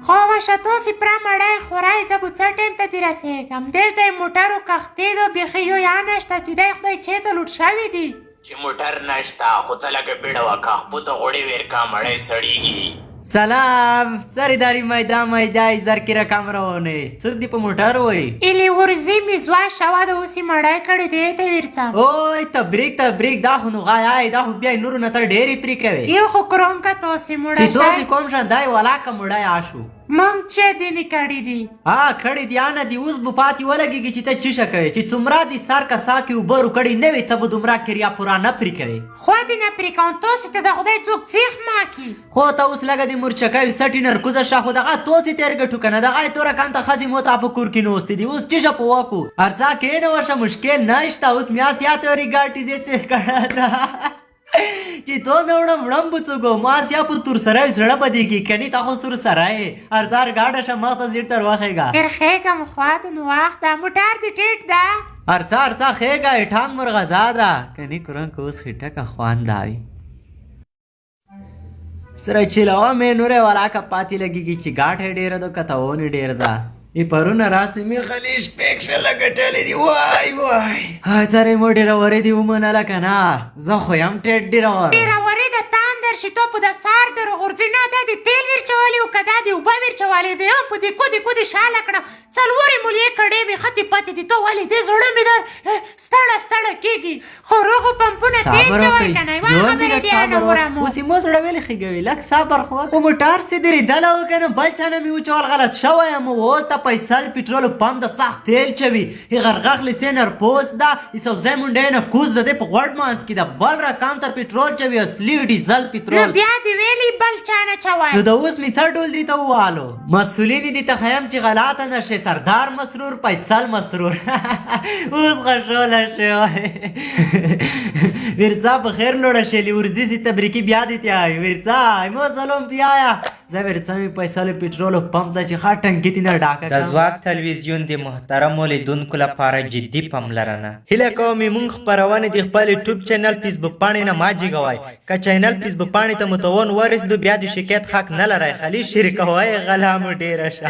خو واشه تاسې پوره مړی خورئ زه به څه ټایم ته دې رسېږم دلته یې موټرو کښتې ده بیخي یو یا نشته چې دی خدای چېرته لوټ شوي دي چې موټر نشته خو ته لږه بیړه وکړه خپو ته غوړې ویر کا مړی سړیږي سلام سریداری میدای زرکیره کامرونه څوک دی په موټر وای ایلی ورزی میزوا شوا د اوسې مړی کړی دی ته ورڅم اوی تبریک دا خو نو غایای دا خو بیا نورو نه تر ډېرې پرې کوي یو خو کرونکه تاسې مړی چې تاسې کوم شان دای ولاکه مړی آشو مونږ چې دینې کړي دي کړي دي نه دي اوس به پاتې ولګېږي چې ته چیشه کوې چې څومره دي سر کسا کې اوبه روکړې نه وي ته به دومره کریا پوره نه پرې کوې خوا دې نه پرې کوم تاسې ته د خدای څوک سیخ ماکي خو ته اوس لږه دې مورچکوي سټې نرکوزه شه خو دغه تاسې تېر ګټو که نه دغه یې توره کانته ښځې مو ته په کور کې نوستې دي اوس چیشه په وکو ارڅا کښېنه ورشه مشکل نشته اوس میا سیاته ورې ګاټې زې څه کړه ده چې تو نه وړم وړم به څوک ما سیا په تور سره زړه بدېږي کني تا خو سور سره یې ارزار ګاډه شه مخ ته زیټ تر وخېږه ترخېږم خوا ته نو وخت ده موټر دې ټیټ ده ارڅا خېږه ایټان مرغزا ده کني کرنک اوس خټکه خوان داوي سره چلاوه مې نورې ولاکه پاتې لګېږي چې ګاټه ډېره ده که تاونه ډېر ده ای پرونه راسې مې خلیش پېکشه لګټلې دي وای څرې مو ډېره ورې دي ومنله که نه زه خو یم ټېټ ډېره ورې د تاندر شي تو په د سار در غورځي نه دا دې تیل ورچولي و که دا دې اوبه ورچولې وې هم په دې کودې شاله کړم څلورې مو یې کړې وې ښتې پتې دي تو ولې دې زړه مې در ستړه کېږي خو روغو پمپونه تیل چوئ که نه یوه خبرې دې نه ورم اوس یې مو زړه ولې ښېږوي لږ صبر خو خو موټر سې درېدلی و که نه بل چا نه مې وچول غلط شوی یم وته پیسل پیټرول پمپ د سخت تیل چوي ای غرغغلې سینر پوست ده ای سبزی منډی نه کوز د دې په غوړ مانځ کې ده بل رقم ته پیټرول چوي اصلي ډیزل پیټرول نو بیا دې ویلي بل چا نه چوئ نو د اوس مې څه ډول دي ته ووالو مسؤلین دي ته ښیم چې غلطه نه شي سردار مسرور پیسل مسرور اوس غشوله شوی ورڅا په خیر لوړه شلي ورځي سي تبریکي بیا دې تیاوي ورڅا مو سلام بیایا زه ورڅا مې پیسل پیټرول پمپ ته چې ښه ټنکي تی نه ډاکه د ځواک تلویزیون د محترمو لیدونکو لپاره جدي پاملرنه هیله کوم موږ خپرونې د خپل یوټیوب چینل فیسبوک پاڼې نه ما جګوئ که چینل فیسبوک پاڼې ته متون ورسېدو بیا د شکایت حق نه لرئ خالي شریکوئ غلا مو ډېره شه